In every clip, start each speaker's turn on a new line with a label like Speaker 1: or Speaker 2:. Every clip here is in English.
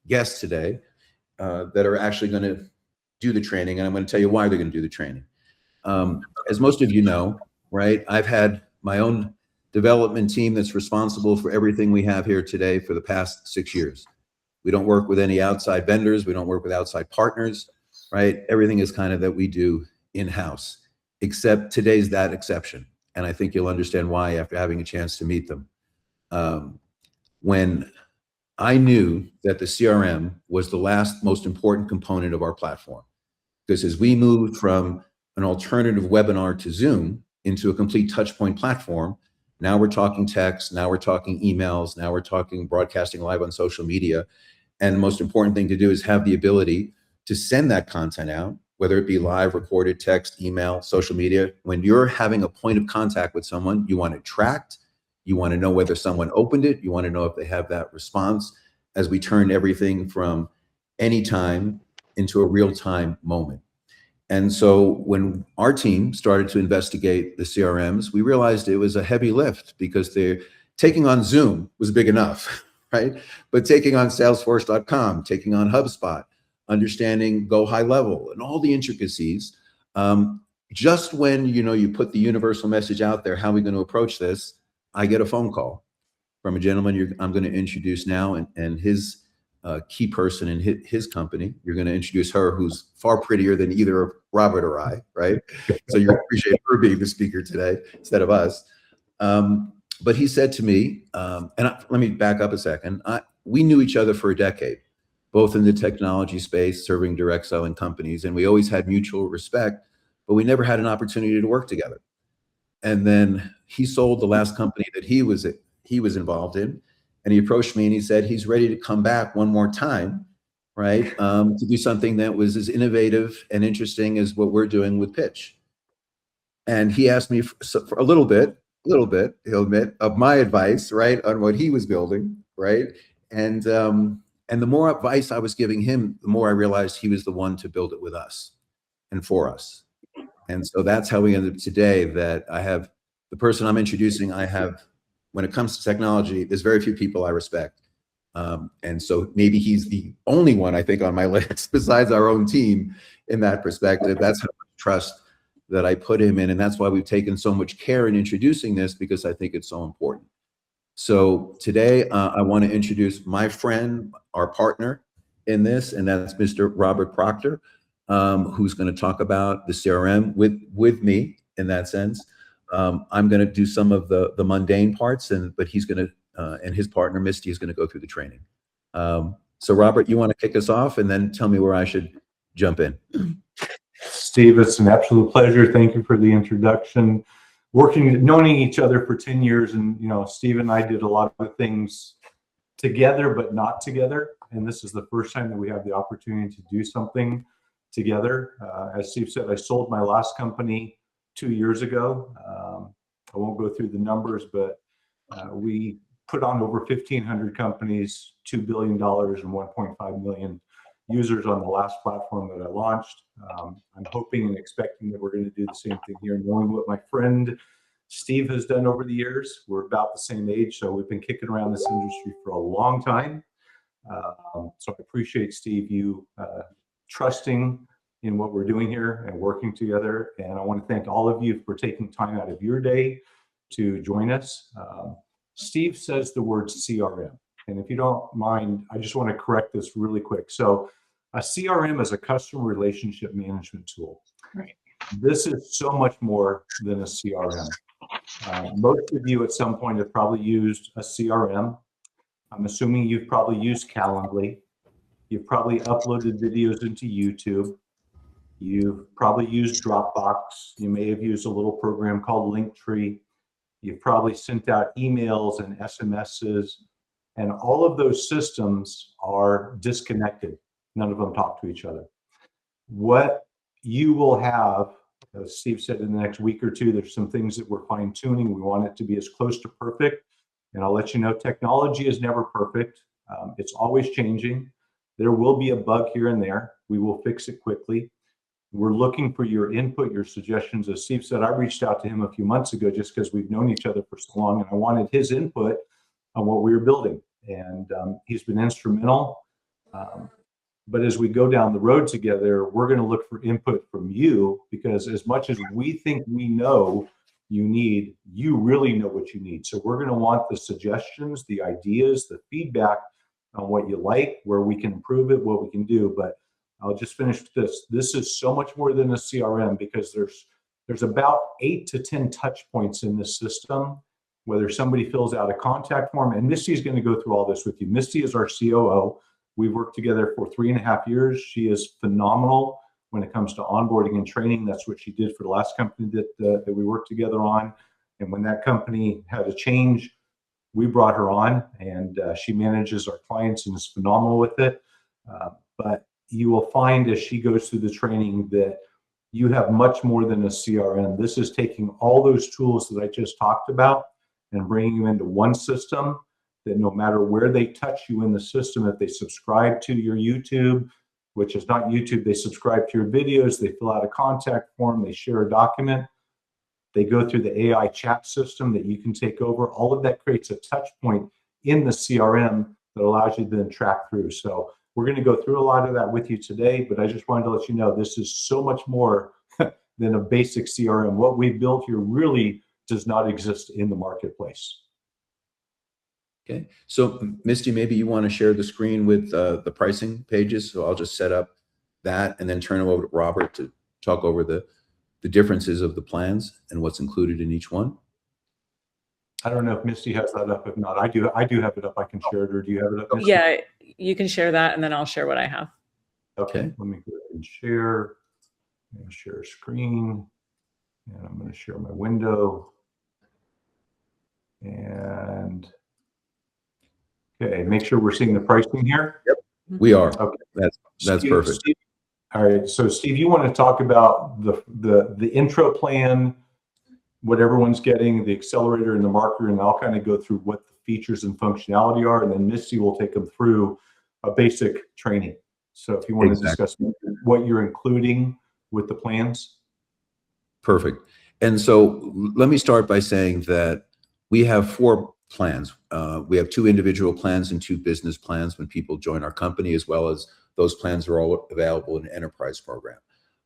Speaker 1: guests today that are actually going to do the training, and I'm going to tell you why they're going to do the training. As most of you know, right, I've had my own development team that's responsible for everything we have here today for the past 6 years. We don't work with any outside vendors. We don't work with outside partners, right? Everything is kind of that we do in-house, except today's that exception. And I think you'll understand why after having a chance to meet them. When I knew that the CRM was the last most important component of our platform, because as we moved from an alternative webinar to Zoom into a complete touchpoint platform, now we're talking text, now we're talking emails, now we're talking broadcasting live on social media. And the most important thing to do is have the ability to send that content out, whether it be live, recorded, text, email, social media. When you're having a point of contact with someone, you want it tracked, you want to know whether someone opened it, you want to know if they have that response, as we turn everything from anytime into a real-time moment. And so when our team started to investigate the CRMs, we realized it was a heavy lift because taking on Zoom was big enough, right? But taking on Salesforce.com, taking on HubSpot, understanding Go High Level and all the intricacies, just when you put the universal message out there, how are we going to approach this? I get a phone call from a gentleman I'm going to introduce now, and his key person in his company. You're going to introduce her, who's far prettier than either Robert or I, right? So you appreciate her being the speaker today instead of us. But he said to me, let me back up a second. We knew each other for a decade, both in the technology space, serving direct selling companies, and we always had mutual respect, but we never had an opportunity to work together. And then he sold the last company that he was involved in. And he approached me and he said he's ready to come back one more time, right? To do something that was as innovative and interesting as what we're doing with Pxch. And he asked me for a little bit, he'll admit, of my advice, right, on what he was building, right? And the more advice I was giving him, the more I realized he was the one to build it with us and for us. And so that's how we ended up today, that I have the person I'm introducing. When it comes to technology, there's very few people I respect. And so maybe he's the only one I think on my list besides our own team in that perspective. That's how much trust that I put him in. And that's why we've taken so much care in introducing this, because I think it's so important. So today I want to introduce my friend, our partner in this, and that's Mr. Robert Proctor, who's going to talk about the CRM with me in that sense. I'm going to do some of the mundane parts, but he's going to, and his partner, Misty, is going to go through the training. So Robert, you want to kick us off and then tell me where I should jump in?
Speaker 2: Steve, it's an absolute pleasure. Thank you for the introduction. Knowing each other for 10 years, and Steve and I did a lot of things together, but not together. And this is the first time that we have the opportunity to do something together. As Steve said, I sold my last company 2 years ago. I won't go through the numbers, but we put on over 1,500 companies, $2 billion and 1.5 million users on the last platform that I launched. I'm hoping and expecting that we're going to do the same thing here, knowing what my friend Steve has done over the years. We're about the same age, so we've been kicking around this industry for a long time. So I appreciate, Steve, you trusting in what we're doing here and working together. And I want to thank all of you for taking time out of your day to join us. Steve says the word CRM. And if you don't mind, I just want to correct this really quick. So a CRM is a customer relationship management tool.
Speaker 3: Right.
Speaker 2: This is so much more than a CRM. Most of you at some point have probably used a CRM. I'm assuming you've probably used Calendly. You've probably uploaded videos into YouTube. You've probably used Dropbox. You may have used a little program called Linktree. You've probably sent out emails and SMSs, and all of those systems are disconnected. None of them talk to each other. What you will have, as Steve said, in the next week or two, there's some things that we're fine tuning. We want it to be as close to perfect. And I'll let you know, technology is never perfect. It's always changing. There will be a bug here and there. We will fix it quickly. We're looking for your input, your suggestions. As Steve said, I reached out to him a few months ago just because we've known each other for so long, and I wanted his input on what we were building. And he's been instrumental But as we go down the road together, we're going to look for input from you, because as much as we think we know you need, you really know what you need. So we're going to want the suggestions, the ideas, the feedback on what you like, where we can improve it, what we can do. But I'll just finish with this. This is so much more than a CRM, because there's about 8 to 10 touch points in this system, whether somebody fills out a contact form, and Misty is going to go through all this with you. Misty is our COO. We've worked together for 3.5 years. She is phenomenal when it comes to onboarding and training. That's what she did for the last company that we worked together on. And when that company had a change, we brought her on, and she manages our clients and is phenomenal with it. But you will find as she goes through the training that you have much more than a CRM. This is taking all those tools that I just talked about and bringing you into one system, that no matter where they touch you in the system, if they subscribe to your YouTube, which is not YouTube, they subscribe to your videos, they fill out a contact form, they share a document, they go through the AI chat system that you can take over. All of that creates a touch point in the CRM that allows you to then track through. So we're going to go through a lot of that with you today, but I just wanted to let you know this is so much more than a basic CRM. What we've built here really does not exist in the marketplace.
Speaker 1: Okay, so Misty, maybe you want to share the screen with the pricing pages. So I'll just set up that and then turn it over to Robert to talk over the differences of the plans and what's included in each one.
Speaker 2: I don't know if Misty has that up. If not, I do have it up. I can share it, or do you have it up, Misty?
Speaker 3: Yeah, you can share that, and then I'll share what I have.
Speaker 2: Okay, let me go ahead and share. I'm going to share a screen, and I'm going to share my window. And okay, make sure we're seeing the pricing here.
Speaker 1: Yep, we are.
Speaker 2: Okay,
Speaker 1: that's
Speaker 2: Steve,
Speaker 1: perfect.
Speaker 2: Steve, all right, so Steve, you want to talk about the intro plan, what everyone's getting, the accelerator and the marketer, and I'll kind of go through what the features and functionality are, and then Misty will take them through a basic training. So if you want to discuss what you're including with the plans.
Speaker 1: Perfect. And so let me start by saying that we have 4 plans. We have 2 individual plans and 2 business plans when people join our company, as well as those plans are all available in the enterprise program.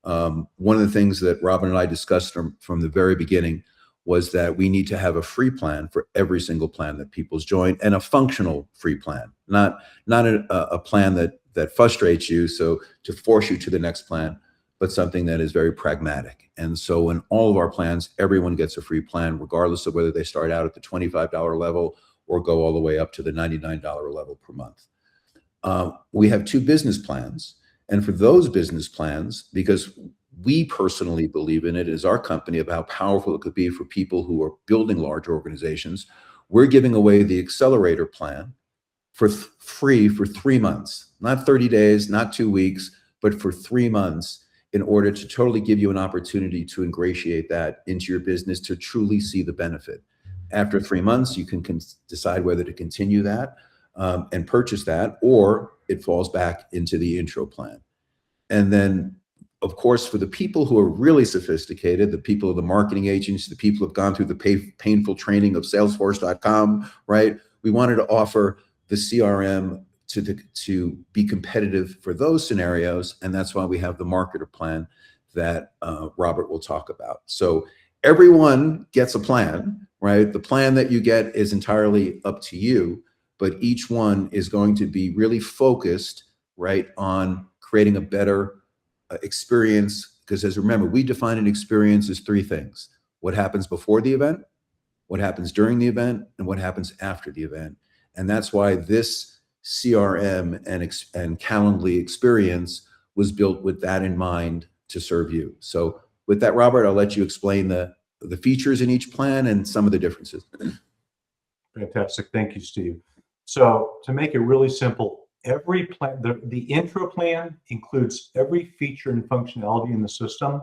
Speaker 1: One of the things that Robin and I discussed from the very beginning was that we need to have a free plan for every single plan that people's join, and a functional free plan, not a plan that frustrates you, so to force you to the next plan, but something that is very pragmatic. And so in all of our plans, everyone gets a free plan, regardless of whether they start out at the $25 level or go all the way up to the $99 level per month. We have 2 business plans. And for those business plans, because we personally believe in it as our company of how powerful it could be for people who are building large organizations, we're giving away the accelerator plan for free for 3 months, not 30 days, not 2 weeks, but for 3 months, in order to totally give you an opportunity to ingratiate that into your business to truly see the benefit. After 3 months, you can decide whether to continue that and purchase that, or it falls back into the intro plan. And then, of course, for the people who are really sophisticated, the people of the marketing agents, the people who have gone through the painful training of Salesforce.com, right? We wanted to offer the CRM to be competitive for those scenarios, and that's why we have the marketer plan that Robert will talk about. So everyone gets a plan, right? The plan that you get is entirely up to you, but each one is going to be really focused, right, on creating a better experience. Because as remember, we define an experience as 3 things: what happens before the event, what happens during the event, and what happens after the event. And that's why this CRM and Calendly experience was built with that in mind to serve you. So with that, Robert, I'll let you explain the features in each plan and some of the differences.
Speaker 2: Fantastic. Thank you, Steve. So to make it really simple, every plan, the intro plan includes every feature and functionality in the system.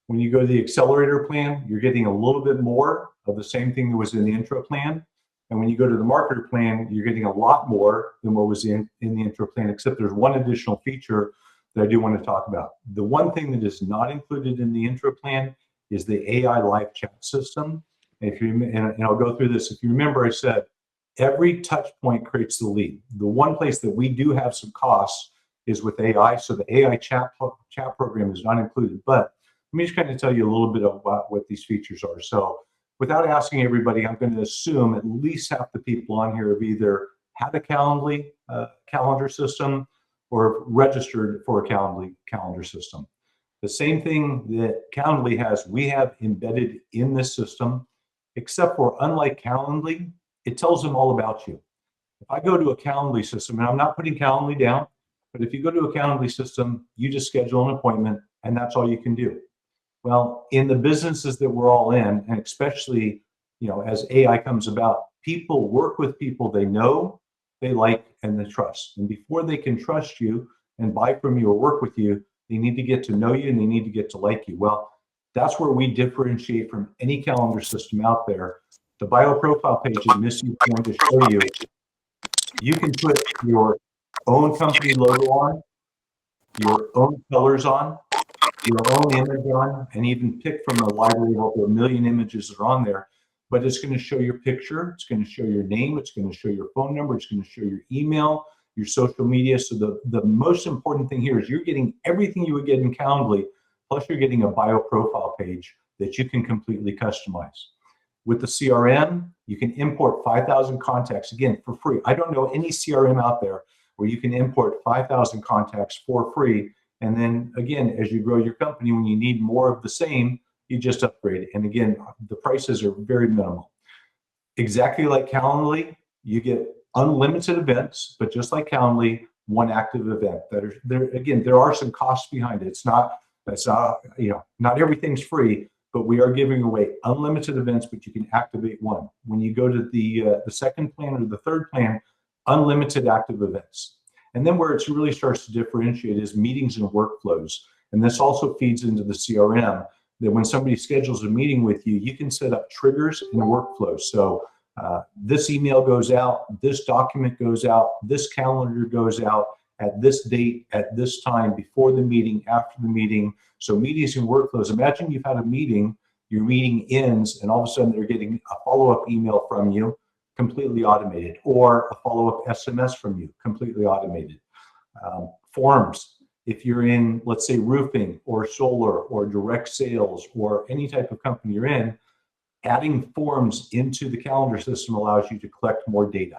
Speaker 2: When you go to the accelerator plan, you're getting a little bit more of the same thing that was in the intro plan. And when you go to the marketer plan, you're getting a lot more than what was in the intro plan, except there's one additional feature that I do want to talk about. The one thing that is not included in the intro plan is the AI live chat system. And I'll go through this. If you remember, I said Every touch point creates the lead. The one place that we do have some costs is with AI. So the AI chat program is not included. But let me just kind of tell you a little bit about what these features are. So without asking everybody, I'm going to assume at least half the people on here have either had a Calendly calendar system or registered for a calendar system. The same thing that Calendly has, we have embedded in this system, except for unlike Calendly, it tells them all about you. If I go to a Calendly system, and I'm not putting Calendly down, but if you go to a Calendly system, you just schedule an appointment and that's all you can do. Well, in the businesses that we're all in, and especially, as AI comes about, people work with people they know, they like, and they trust. And before they can trust you and buy from you or work with you, they need to get to know you and they need to get to like you. Well, that's where we differentiate from any calendar system out there. The bio profile page that Missy is going to show you, you can put your own company logo on, your own colors on, your own image on, and even pick from a library of over 1 million images that are on there. But it's going to show your picture, it's going to show your name, it's going to show your phone number, it's going to show your email, your social media. So the most important thing here is you're getting everything you would get in Calendly, plus you're getting a bio profile page that you can completely customize. With the CRM, you can import 5,000 contacts, again, for free. I don't know any CRM out there where you can import 5,000 contacts for free. And then again, as you grow your company, when you need more of the same, you just upgrade. And again, the prices are very minimal. Exactly like Calendly, you get unlimited events, but just like Calendly, one active event. There are some costs behind it. Not everything's free, but we are giving away unlimited events, but you can activate one. When you go to the second plan or the third plan, unlimited active events. And then where it really starts to differentiate is meetings and workflows. And this also feeds into the CRM, that when somebody schedules a meeting with you, you can set up triggers and workflows. So this email goes out, this document goes out, this calendar goes out at this date, at this time, before the meeting, after the meeting. So meetings and workflows. Imagine you've had a meeting, your meeting ends, and all of a sudden they're getting a follow-up email from you, completely automated, or a follow-up SMS from you, completely automated. Forms, if you're in, let's say, roofing or solar or direct sales or any type of company you're in, adding forms into the calendar system allows you to collect more data.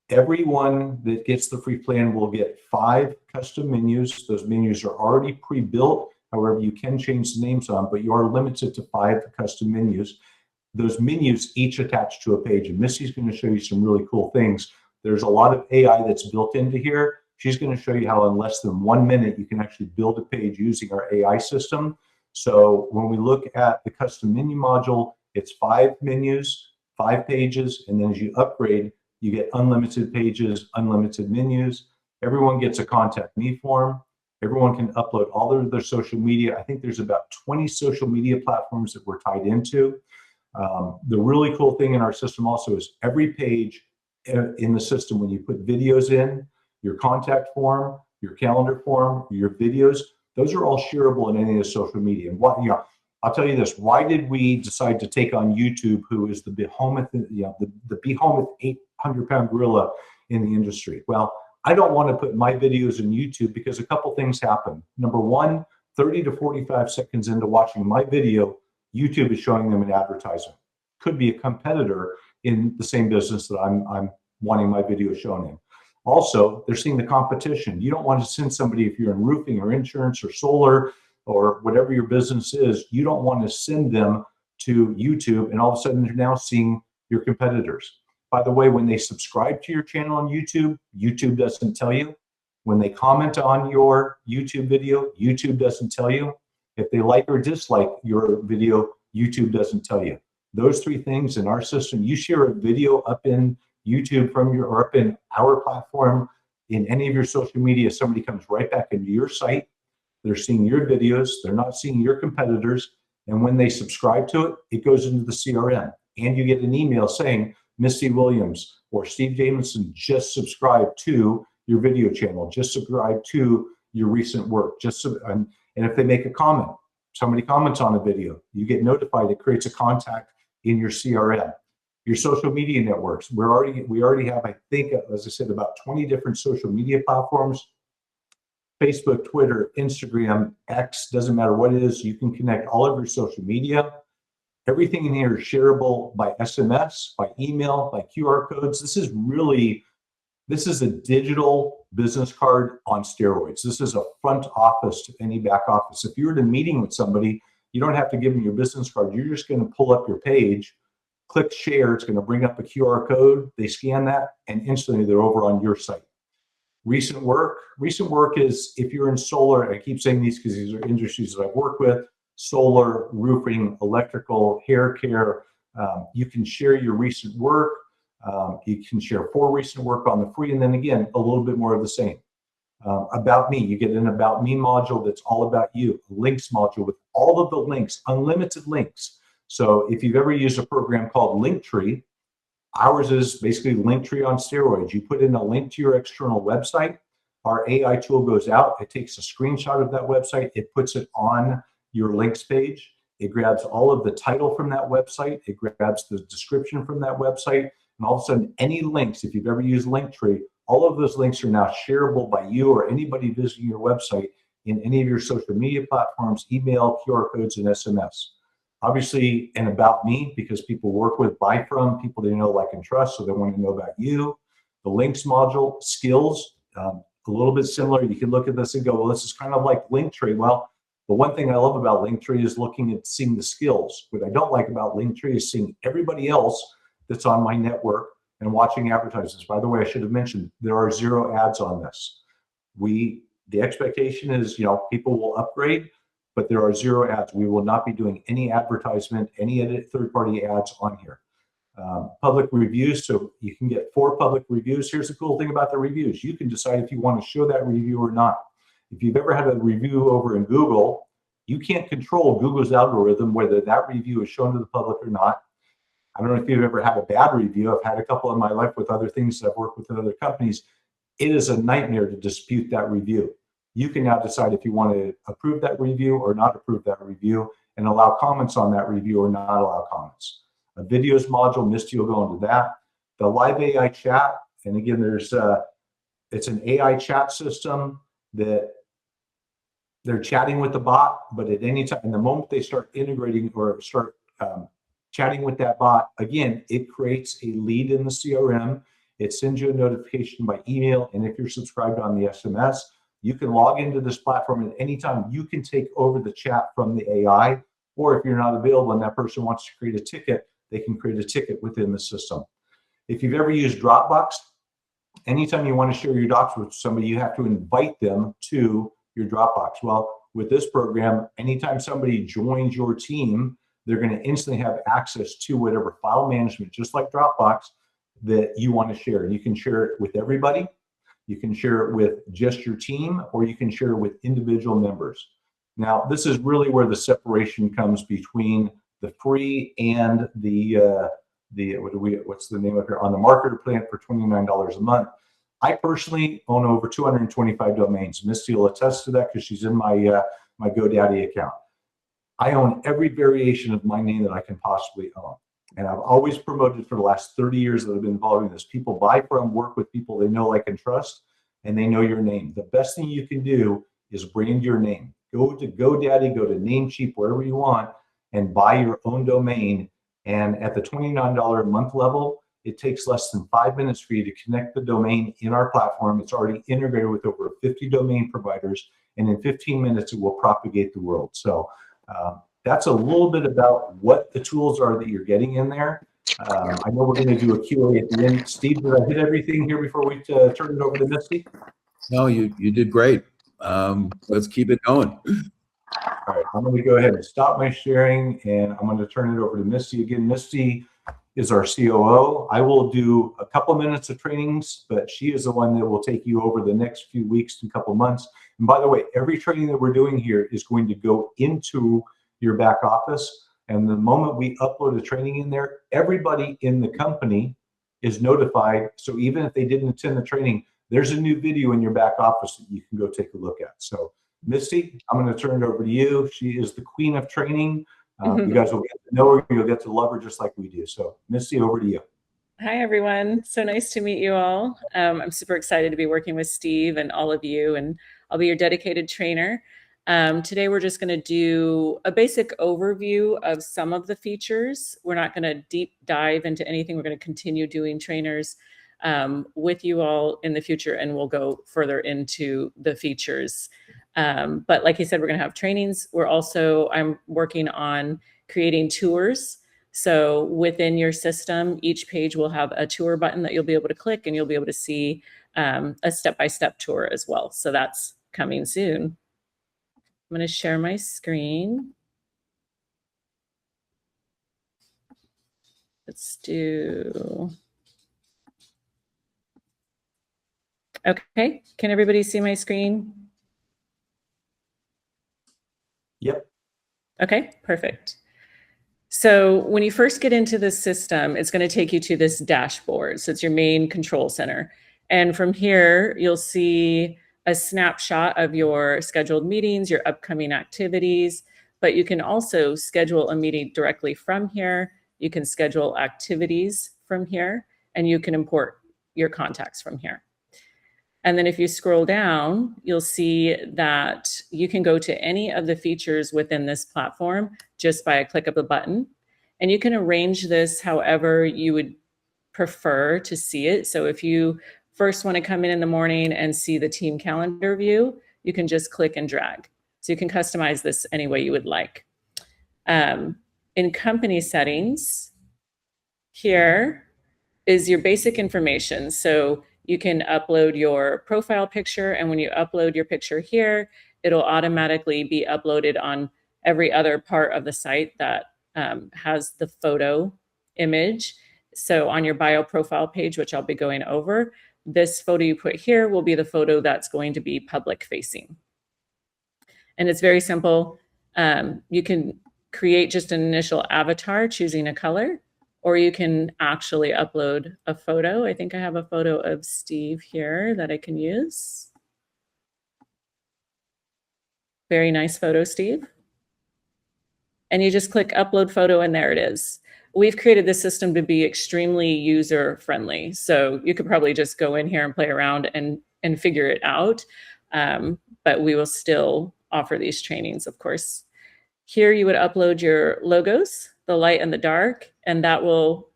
Speaker 2: Everyone that gets the free plan will get 5 custom menus. Those menus are already pre-built. However, you can change the names on, but you are limited to 5 custom menus. Those menus each attach to a page, and Missy's going to show you some really cool things. There's a lot of AI that's built into here. She's going to show you how in less than 1 minute you can actually build a page using our AI system. So when we look at the custom menu module, it's 5 menus, 5 pages, and then as you upgrade, you get unlimited pages, unlimited menus. Everyone gets a contact me form. Everyone can upload all of their social media. I think there's about 20 social media platforms that we're tied into. The really cool thing in our system also is every page in the system, when you put videos in, your contact form, your calendar form, your videos, those are all shareable in any of the social media. And I'll tell you this, why did we decide to take on YouTube, who is the behemoth, the behemoth 800-pound gorilla in the industry? Well, I don't want to put my videos in YouTube because a couple things happen. Number one, 30 to 45 seconds into watching my video, YouTube is showing them an advertisement. Could be a competitor in the same business that I'm wanting my video shown in. Also, they're seeing the competition. You don't want to send somebody, if you're in roofing or insurance or solar or whatever your business is, you don't want to send them to YouTube and all of a sudden they're now seeing your competitors. By the way, when they subscribe to your channel on YouTube, YouTube doesn't tell you. When they comment on your YouTube video, YouTube doesn't tell you. If they like or dislike your video, YouTube doesn't tell you. Those 3 things in our system, you share a video up in YouTube or up in our platform, in any of your social media, somebody comes right back into your site. They're seeing your videos. They're not seeing your competitors. And when they subscribe to it, it goes into the CRM. And you get an email saying, Misty Williams or Steve Jamison just subscribed to your video channel, just subscribe to your recent work. And if they make a comment, somebody comments on a video, you get notified, it creates a contact in your CRM. Your social media networks. We already have, I think, as I said, about 20 different social media platforms. Facebook, Twitter, Instagram, X, doesn't matter what it is, you can connect all of your social media. Everything in here is shareable by SMS, by email, by QR codes. This is a digital business card on steroids. This is a front office to any back office. If you're in a meeting with somebody, you don't have to give them your business card. You're just going to pull up your page, click share. It's going to bring up a QR code. They scan that, and instantly they're over on your site. Recent work is, if you're in solar, I keep saying these because these are industries that I've worked with: solar, roofing, electrical, hair care. You can share your recent work. You can share for recent work on the free, and then again, a little bit more of the same. About me, you get an about me module that's all about you. A links module with all of the links, unlimited links. So if you've ever used a program called Linktree, ours is basically Linktree on steroids. You put in a link to your external website, our AI tool goes out, it takes a screenshot of that website, it puts it on your links page, it grabs all of the title from that website, it grabs the description from that website, and all of a sudden, any links, if you've ever used Linktree, all of those links are now shareable by you or anybody visiting your website in any of your social media platforms, email, QR codes, and SMS. Obviously, and about me, because people work with, buy from, people they know, like, and trust, so they want to know about you. The links module, skills, a little bit similar. You can look at this and go, well, this is kind of like Linktree. Well, the one thing I love about Linktree is looking at seeing the skills. What I don't like about Linktree is seeing everybody else that's on my network and watching advertisements. By the way, I should have mentioned, there are 0 ads on this. The expectation is, people will upgrade, but there are 0 ads. We will not be doing any advertisement, any third-party ads on here. Public reviews, so you can get 4 public reviews. Here's the cool thing about the reviews. You can decide if you want to show that review or not. If you've ever had a review over in Google, you can't control Google's algorithm whether that review is shown to the public or not. I don't know if you've ever had a bad review. I've had a couple in my life with other things I've worked with in other companies. It is a nightmare to dispute that review. You can now decide if you want to approve that review or not approve that review, and allow comments on that review or not allow comments. A videos module, Misty will go into that. The live AI chat, and again, it's an AI chat system that they're chatting with the bot, but at any time, and the moment they start integrating or start chatting with that bot, again, it creates a lead in the CRM. It sends you a notification by email, and if you're subscribed on the SMS, you can log into this platform at any time. You can take over the chat from the AI, or if you're not available and that person wants to create a ticket, they can create a ticket within the system. If you've ever used Dropbox, anytime you want to share your docs with somebody, you have to invite them to your Dropbox. Well, with this program, anytime somebody joins your team, they're going to instantly have access to whatever file management, just like Dropbox, that you want to share. You can share it with everybody. You can share it with just your team, or you can share it with individual members. Now, this is really where the separation comes between the free and what's the name of it, on the marketer plan for $29 a month. I personally own over 225 domains. Misty will attest to that because she's in my my GoDaddy account. I own every variation of my name that I can possibly own. And I've always promoted for the last 30 years that I've been involved in this. People buy from, work with people they know, like, and trust, and they know your name. The best thing you can do is brand your name. Go to GoDaddy, go to Namecheap, wherever you want, and buy your own domain. And at the $29 a month level, it takes less than 5 minutes for you to connect the domain in our platform. It's already integrated with over 50 domain providers, and in 15 minutes, it will propagate the world. So that's a little bit about what the tools are that you're getting in there. I know we're going to do a Q&A at the end. Steve, did I hit everything here before we turn it over to Misty?
Speaker 1: No, you did great. Let's keep it going.
Speaker 2: All right, I'm going to go ahead and stop my sharing, and I'm going to turn it over to Misty again. Misty is our COO. I will do a couple minutes of trainings, but she is the one that will take you over the next few weeks and couple months. And by the way, every training that we're doing here is going to go into your back office. And the moment we upload a training in there, everybody in the company is notified. So even if they didn't attend the training, there's a new video in your back office that you can go take a look at. So Misty, I'm going to turn it over to you. She is the queen of training. You guys will get to know her, you'll get to love her just like we do. So Misty, over to you.
Speaker 3: Hi, everyone. So nice to meet you all. I'm super excited to be working with Steve and all of you, and I'll be your dedicated trainer. Today, we're just going to do a basic overview of some of the features. We're not going to deep dive into anything. We're going to continue doing trainers with you all in the future, and we'll go further into the features. But like you said, we're going to have trainings. I'm working on creating tours. So within your system, each page will have a tour button that you'll be able to click, and you'll be able to see a step-by-step tour as well. So that's coming soon. I'm going to share my screen. Let's do. Okay, can everybody see my screen?
Speaker 2: Yep.
Speaker 3: Okay, perfect. So when you first get into the system, it's going to take you to this dashboard. So it's your main control center. And from here, you'll see a snapshot of your scheduled meetings, your upcoming activities, but you can also schedule a meeting directly from here. You can schedule activities from here, and you can import your contacts from here. And then if you scroll down, you'll see that you can go to any of the features within this platform just by a click of a button. And you can arrange this however you would prefer to see it. So if you first want to come in the morning and see the team calendar view, you can just click and drag. So you can customize this any way you would like. In company settings, here is your basic information. So you can upload your profile picture, and when you upload your picture here, it'll automatically be uploaded on every other part of the site that has the photo image. So on your bio profile page, which I'll be going over, this photo you put here will be the photo that's going to be public facing. And it's very simple. You can create just an initial avatar choosing a color, or you can actually upload a photo. I think I have a photo of Steve here that I can use. Very nice photo, Steve. And you just click upload photo, and there it is. We've created this system to be extremely user-friendly. So you could probably just go in here and play around and figure it out. But we will still offer these trainings, of course. Here you would upload your logos, the light and the dark, and that will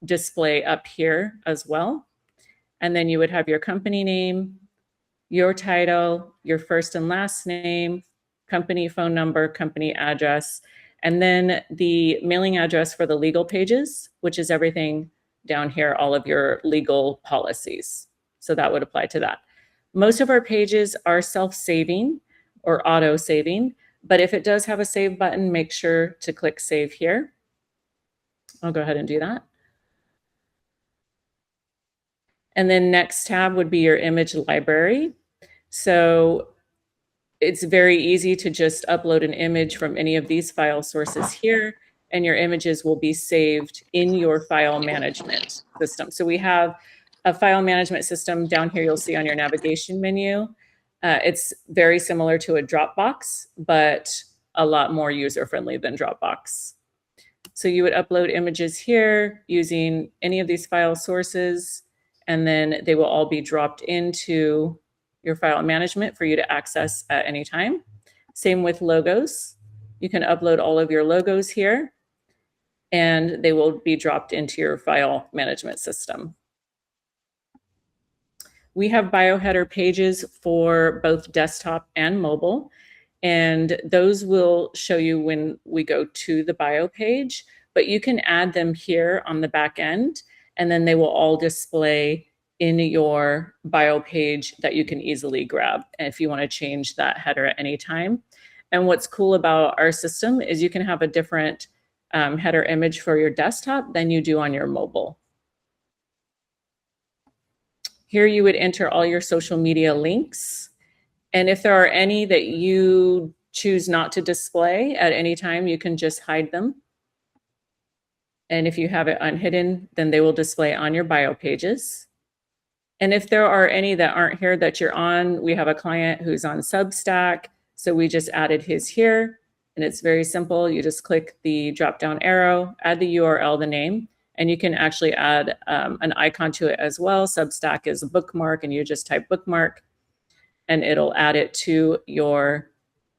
Speaker 3: display up here as well. And then you would have your company name, your title, your first and last name, company phone number, company address, and then the mailing address for the legal pages, which is everything down here, all of your legal policies. So that would apply to that. Most of our pages are self-saving or auto-saving, but if it does have a save button, make sure to click save here. I'll go ahead and do that. And then next tab would be your image library. So it's very easy to just upload an image from any of these file sources here, and your images will be saved in your file management system. So we have a file management system down here you'll see on your navigation menu. It's very similar to a Dropbox, but a lot more user-friendly than Dropbox. So you would upload images here using any of these file sources, and then they will all be dropped into your file management for you to access at any time. Same with logos. You can upload all of your logos here, and they will be dropped into your file management system. We have bioheader pages for both desktop and mobile, and those will show you when we go to the bio page, but you can add them here on the back end, and then they will all display in your bio page that you can easily grab if you want to change that header at any time. And what's cool about our system is you can have a different header image for your desktop than you do on your mobile. Here you would enter all your social media links. And if there are any that you choose not to display at any time, you can just hide them. And if you have it unhidden, then they will display on your bio pages. And if there are any that aren't here that you're on, we have a client who's on Substack. So we just added his here. And it's very simple. You just click the drop down arrow, add the URL, the name, and you can actually add an icon to it as well. Substack is a bookmark, and you just type bookmark, and it'll add it to your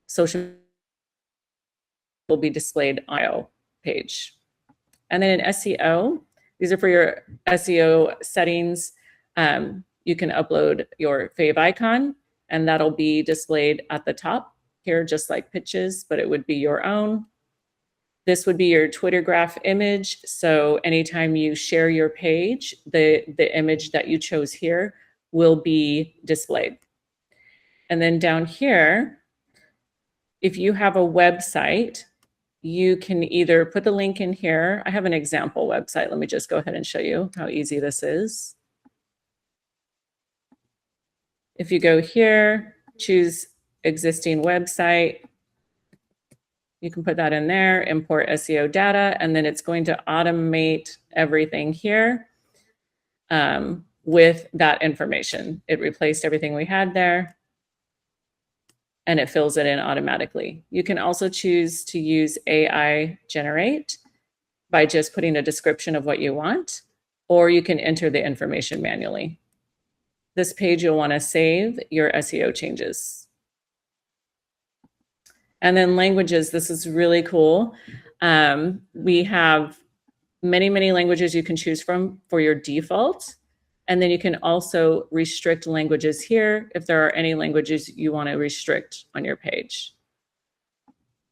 Speaker 3: social, will be displayed on your page. And then in SEO, these are for your SEO settings. You can upload your fave icon, and that'll be displayed at the top here, just like Pxch, but it would be your own. This would be your Twitter graph image. So anytime you share your page, the image that you chose here will be displayed. And then down here, if you have a website, you can either put the link in here. I have an example website. Let me just go ahead and show you how easy this is. If you go here, choose existing website, you can put that in there, import SEO data, and then it's going to automate everything here with that information. It replaced everything we had there, and it fills it in automatically. You can also choose to use AI generate by just putting a description of what you want, or you can enter the information manually. This page, you'll want to save your SEO changes. And then languages, this is really cool. We have many, many languages you can choose from for your default. And then you can also restrict languages here if there are any languages you want to restrict on your page.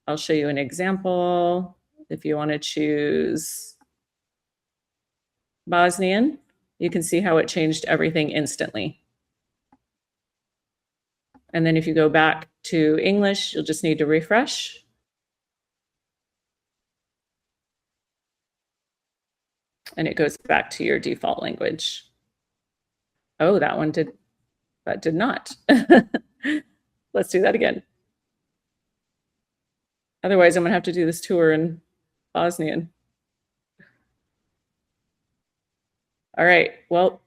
Speaker 3: I'll show you an example. If you want to choose Bosnian, you can see how it changed everything instantly. And then if you go back to English, you'll just need to refresh. And it goes back to your default language. Oh, that did not. Let's do that again. Otherwise, I'm gonna have to do this tour in Bosnian. All right, well,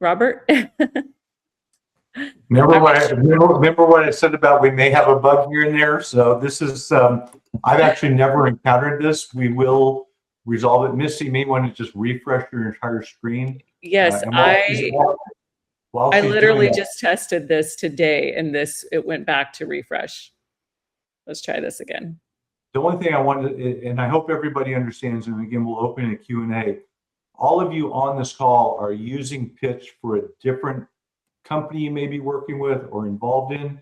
Speaker 3: Robert.
Speaker 2: Remember what I said about we may have a bug here and there? So this is, I've actually never encountered this. We will resolve it. Missy may want to just refresh your entire screen.
Speaker 3: Yes, I literally just tested this today, and it went back to refresh. Let's try this again.
Speaker 2: The only thing I wanted, and I hope everybody understands, and again, we'll open a Q&A. All of you on this call are using Pxch for a different company you may be working with or involved in.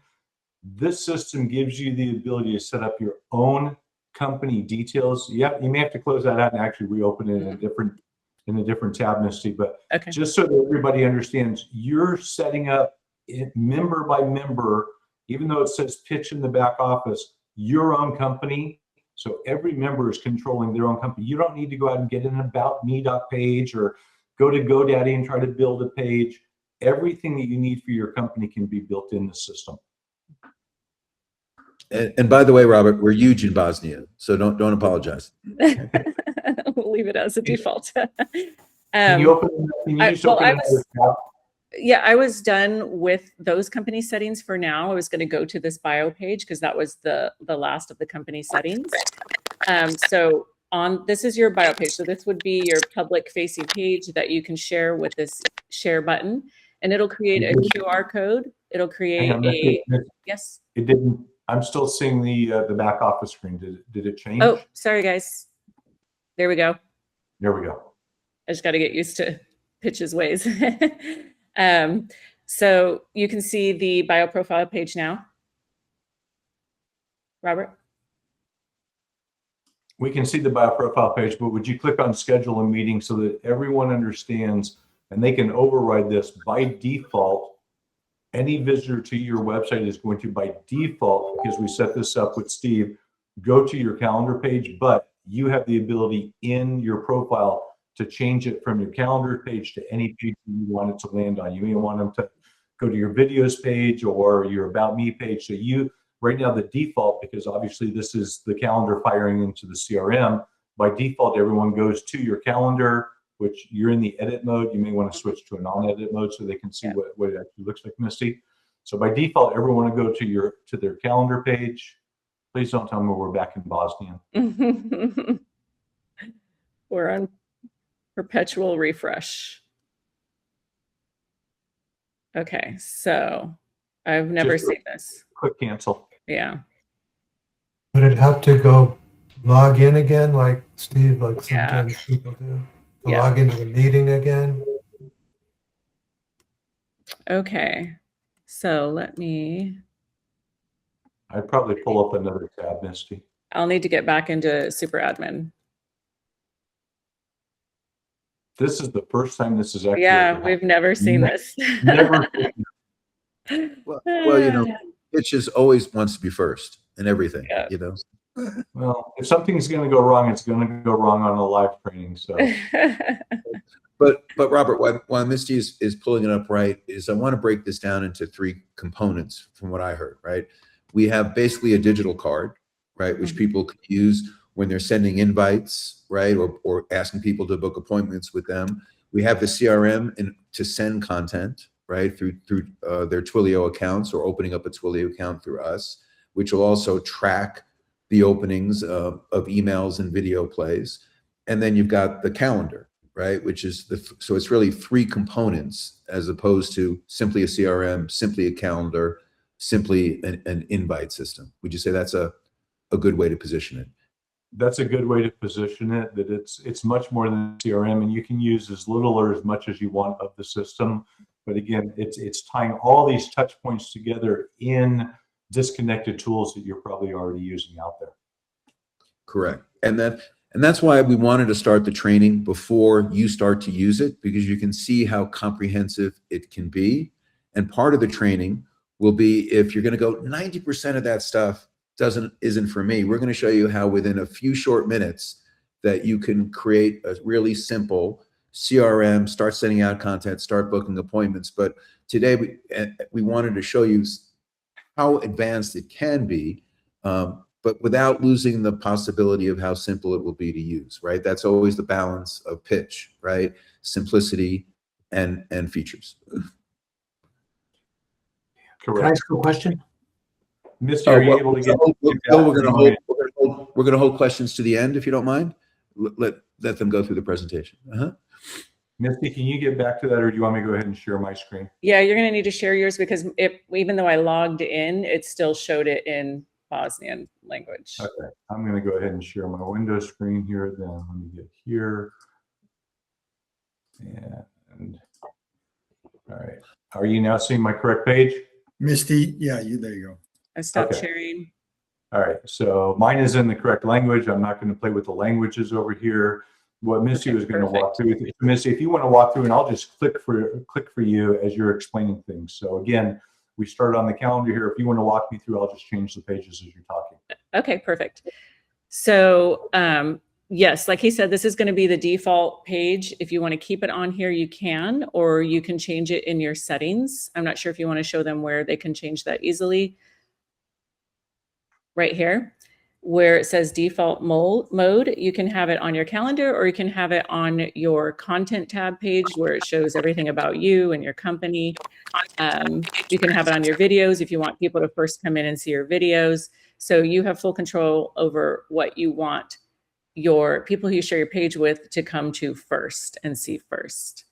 Speaker 2: This system gives you the ability to set up your own company details. Yeah, you may have to close that out and actually reopen it in a different tab, Misty. But okay, just so that everybody understands, you're setting up it member by member, even though it says Pxch in the back office, your own company. So every member is controlling their own company. You don't need to go out and get an about me page or go to GoDaddy and try to build a page. Everything that you need for your company can be built in the system.
Speaker 1: And by the way, Robert, we're huge in Bosnia, so don't apologize.
Speaker 3: We'll leave it as a default.
Speaker 2: Can you open? Can you just open
Speaker 3: yeah, I was done with those company settings for now. I was going to go to this bio page because that was the last of the company settings. So this is your bio page. So this would be your public facing page that you can share with this share button, and it'll create a QR code. It'll create yes.
Speaker 2: It didn't. I'm still seeing the back office screen. Did it change?
Speaker 3: Oh, sorry guys. There we go.
Speaker 2: There we go.
Speaker 3: I just got to get used to Pxch's ways. So you can see the bio profile page now. Robert?
Speaker 2: We can see the bio profile page, but would you click on schedule a meeting so that everyone understands and they can override this by default? Any visitor to your website is going to, by default, because we set this up with Steve, go to your calendar page, but you have the ability in your profile to change it from your calendar page to any page you want it to land on. You may want them to go to your videos page or your about me page. So you, right now, the default, because obviously this is the calendar firing into the CRM, by default, everyone goes to your calendar, which you're in the edit mode. You may want to switch to a non-edit mode so they can see what it actually looks like, Misty. So by default, everyone will go to their calendar page. Please don't tell me we're back in Bosnian.
Speaker 3: We're on perpetual refresh. Okay, so I've never
Speaker 2: Just
Speaker 3: seen this.
Speaker 2: Click cancel.
Speaker 3: Yeah.
Speaker 4: Would it help to go log in again, like Steve, like sometimes people do? To
Speaker 3: Yeah.
Speaker 4: log into the meeting again?
Speaker 3: Okay. So let me,
Speaker 2: I'd probably pull up another tab, Misty.
Speaker 3: I'll need to get back into super admin.
Speaker 2: This is the first time this is actually
Speaker 3: Yeah,
Speaker 2: ever
Speaker 3: we've never seen this.
Speaker 2: Never.
Speaker 1: Well, you know, Pxch is always wants to be first in everything,
Speaker 3: Yeah.
Speaker 1: you know.
Speaker 2: Well, if something's going to go wrong, it's going to go wrong on a live training. So,
Speaker 1: But Robert, why Misty is pulling it up right is I want to break this down into 3 components from what I heard, right? We have basically a digital card, right, which people can use when they're sending invites, right, or asking people to book appointments with them. We have the CRM to send content, right, through their Twilio accounts or opening up a Twilio account through us, which will also track the openings of emails and video plays. And then you've got the calendar, right, which is so it's really 3 components as opposed to simply a CRM, simply a calendar, simply an invite system. Would you say that's a good way to position it?
Speaker 2: that's a good way to position it, that it's much more than CRM, and you can use as little or as much as you want of the system. But again, it's tying all these touch points together in disconnected tools that you're probably already using out there.
Speaker 1: Correct. And that's why we wanted to start the training before you start to use it, because you can see how comprehensive it can be. And part of the training will be, if you're going to go 90% of that stuff isn't for me, we're going to show you how within a few short minutes that you can create a really simple CRM, start sending out content, start booking appointments. But today we wanted to show you how advanced it can be, but without losing the possibility of how simple it will be to use, right? That's always the balance of Pxch, right? Simplicity and features.
Speaker 2: Correct.
Speaker 5: Can I ask a question?
Speaker 2: Misty, are you able to get?
Speaker 1: We're going to hold questions to the end, if you don't mind. Let them go through the presentation.
Speaker 2: Misty, can you get back to that, or do you want me to go ahead and share my screen?
Speaker 3: Yeah, you're going to need to share yours because even though I logged in, it still showed it in Bosnian language.
Speaker 2: Okay, I'm going to go ahead and share my window screen here. Then let me get here. And all right, are you now seeing my correct page?
Speaker 6: Misty, yeah, there you go.
Speaker 3: I stopped
Speaker 2: Okay.
Speaker 3: sharing.
Speaker 2: All right, so mine is in the correct language. I'm not going to play with the languages over here. What Misty
Speaker 3: Okay,
Speaker 2: was going to walk
Speaker 3: perfect.
Speaker 2: through. Misty, if you want to walk through, and I'll just click for you as you're explaining things. So again, we start on the calendar here. If you want to walk me through, I'll just change the pages as you're talking.
Speaker 3: Okay, perfect. So yes, like he said, this is going to be the default page. If you want to keep it on here, you can, or you can change it in your settings. I'm not sure if you want to show them where they can change that easily. Right here, where it says default mode, you can have it on your calendar, or you can have it on your content tab page where it shows everything about you and your company. You can have it on your videos if you want people to first come in and see your videos. So you have full control over what you want your people who you share your page with to come to first and see first.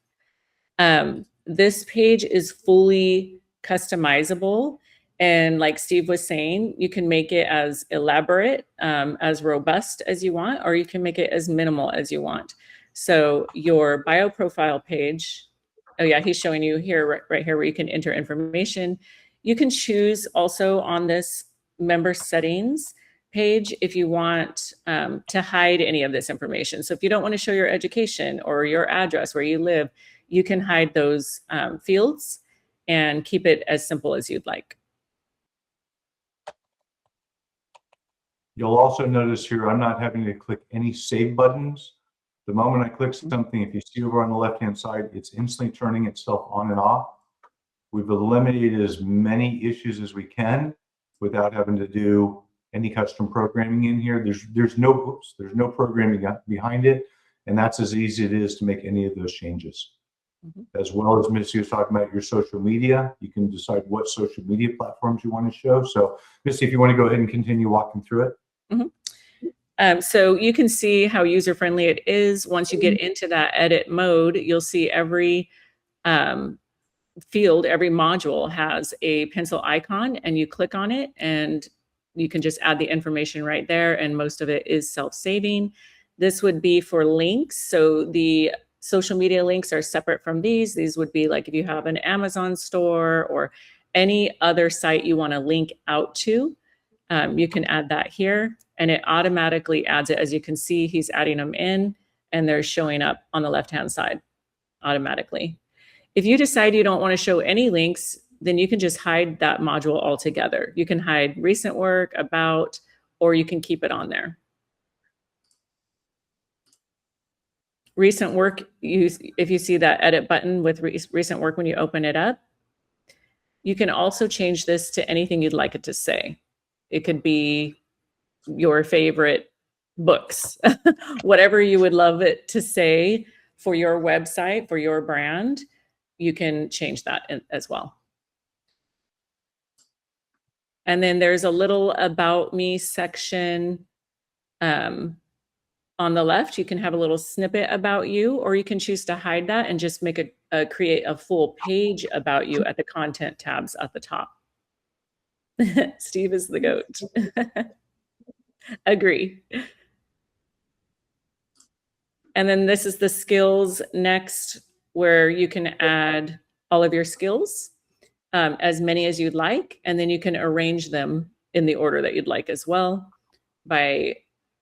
Speaker 3: This page is fully customizable. And like Steve was saying, you can make it as elaborate, as robust as you want, or you can make it as minimal as you want. So your bio profile page, oh yeah, he's showing you here, right here, where you can enter information. You can choose also on this member settings page if you want to hide any of this information. So if you don't want to show your education or your address where you live, you can hide those fields and keep it as simple as you'd like.
Speaker 2: You'll also notice here, I'm not having to click any save buttons. The moment I click something, if you see over on the left-hand side, it's instantly turning itself on and off. We've eliminated as many issues as we can without having to do any custom programming in here. There's no programming behind it, and that's as easy as it is to make any of those changes.
Speaker 3: Mhm.
Speaker 2: as well as Missy was talking about your social media. You can decide what social media platforms you want to show. So Missy, if you want to go ahead and continue walking through it.
Speaker 3: So you can see how user-friendly it is. Once you get into that edit mode, you'll see every field, every module has a pencil icon, and you click on it and you can just add the information right there, and most of it is self-saving. This would be for links. So the social media links are separate from these. These would be like if you have an Amazon store or any other site you want to link out to, you can add that here, and it automatically adds it. As you can see, he's adding them in, and they're showing up on the left-hand side automatically. If you decide you don't want to show any links, then you can just hide that module altogether. You can hide recent work, about, or you can keep it on there. Recent work, if you see that edit button with recent work when you open it up, you can also change this to anything you'd like it to say. It could be your favorite books, whatever you would love it to say for your website, for your brand, you can change that as well. And then there's a little about me section on the left. You can have a little snippet about you, or you can choose to hide that and just make create a full page about you at the content tabs at the top. Steve is the goat. Agree. And then this is the skills next, where you can add all of your skills, as many as you'd like, and then you can arrange them in the order that you'd like as well by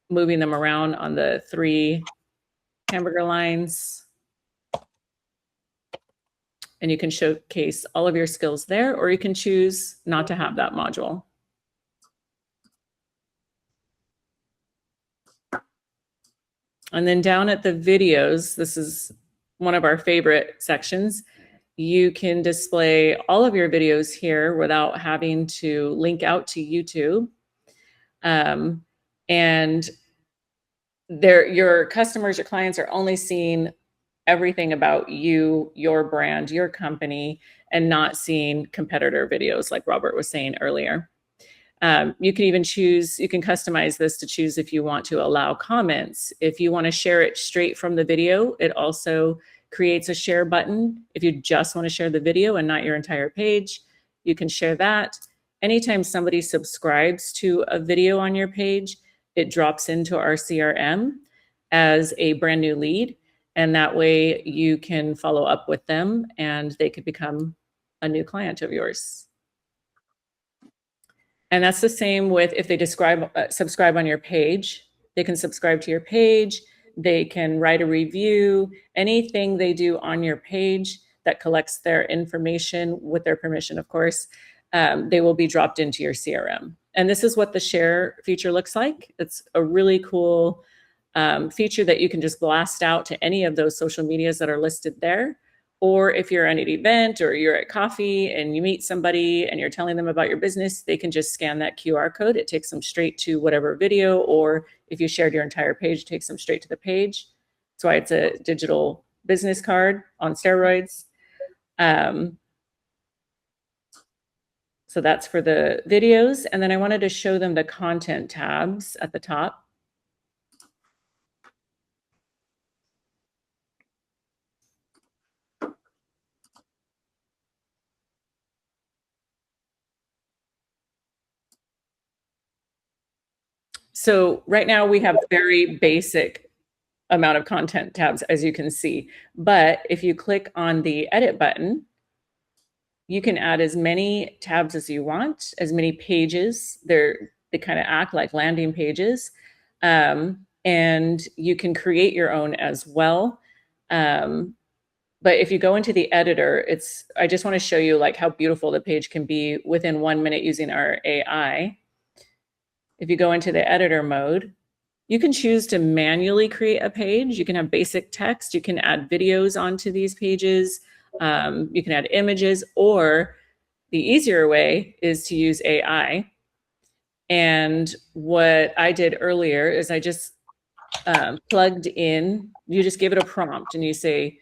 Speaker 3: moving them around on the 3 hamburger lines. And you can showcase all of your skills there, or you can choose not to have that module. And then down at the videos, this is one of our favorite sections. You can display all of your videos here without having to link out to YouTube. And your customers, your clients are only seeing everything about you, your brand, your company, and not seeing competitor videos like Robert was saying earlier. You can even choose, you can customize this to choose if you want to allow comments. If you want to share it straight from the video, it also creates a share button. If you just want to share the video and not your entire page, you can share that. Anytime somebody subscribes to a video on your page, it drops into our CRM as a brand new lead. And that way you can follow up with them and they could become a new client of yours. And that's the same with if they subscribe on your page. They can subscribe to your page. They can write a review. Anything they do on your page that collects their information, with their permission, of course, they will be dropped into your CRM. And this is what the share feature looks like. It's a really cool feature that you can just blast out to any of those social medias that are listed there. Or if you're at an event or you're at coffee and you meet somebody and you're telling them about your business, they can just scan that QR code. It takes them straight to whatever video, or if you shared your entire page, it takes them straight to the page. That's why it's a digital business card on steroids. So that's for the videos. And then I wanted to show them the content tabs at the top. So right now we have very basic amount of content tabs, as you can see. But if you click on the edit button, you can add as many tabs as you want, as many pages. They kind of act like landing pages. And you can create your own as well. But if you go into the editor, I just want to show you like how beautiful the page can be within 1 minute using our AI. If you go into the editor mode, you can choose to manually create a page. You can have basic text. You can add videos onto these pages. You can add images, or the easier way is to use AI. And what I did earlier is I just plugged in, you just give it a prompt and you say,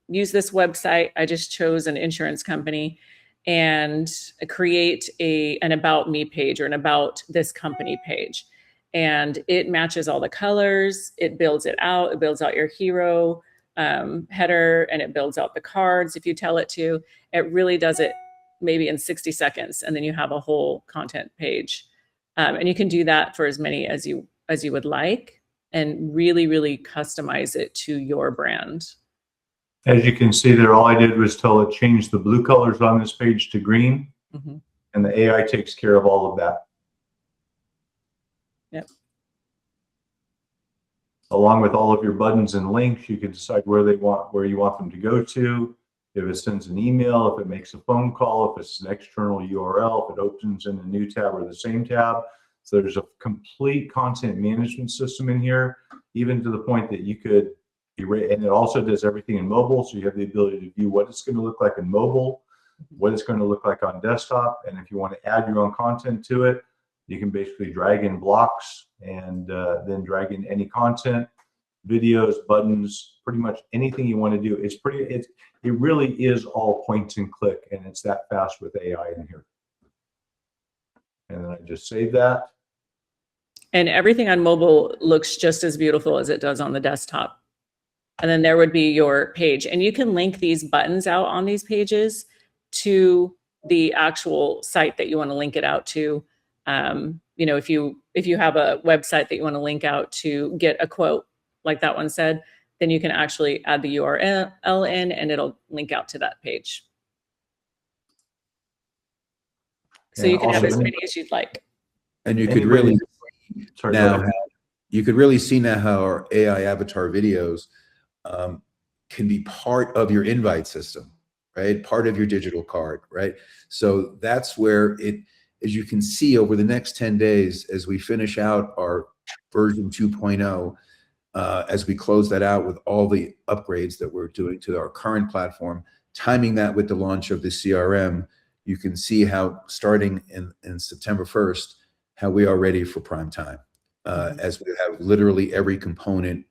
Speaker 3: use this website. I just chose an insurance company and create an about me page or an about this company page. And it matches all the colors. It builds it out. It builds out your hero header, and it builds out the cards if you tell it to. It really does it maybe in 60 seconds, and then you have a whole content page. And you can do that for as many as you would like, and really, really customize it to your brand.
Speaker 2: As you can see there, all I did was tell it change the blue colors on this page to green, and the AI takes care of all of that.
Speaker 3: Yep.
Speaker 2: Along with all of your buttons and links, you can decide where you want them to go to. If it sends an email, if it makes a phone call, if it's an external URL, if it opens in a new tab or the same tab. So there's a complete content management system in here, even to the point that you could erase, and it also does everything in mobile. So you have the ability to view what it's going to look like in mobile, what it's going to look like on desktop. And if you want to add your own content to it, you can basically drag in blocks and then drag in any content, videos, buttons, pretty much anything you want to do. It really is all point and click, and it's that fast with AI in here. And then I just save that.
Speaker 3: And everything on mobile looks just as beautiful as it does on the desktop. And then there would be your page. And you can link these buttons out on these pages to the actual site that you want to link it out to. You know, if you have a website that you want to link out to get a quote, like that one said, then you can actually add the URL in, and it'll link out to that page. So you can have as many as you'd like.
Speaker 1: And you could really see now how our AI avatar videos can be part of your invite system, right? Part of your digital card, right? So that's where as you can see over the next 10 days, as we finish out our version 2.0, as we close that out with all the upgrades that we're doing to our current platform, timing that with the launch of the CRM, you can see how starting in September 1st, how we are ready for prime time. As we have literally every component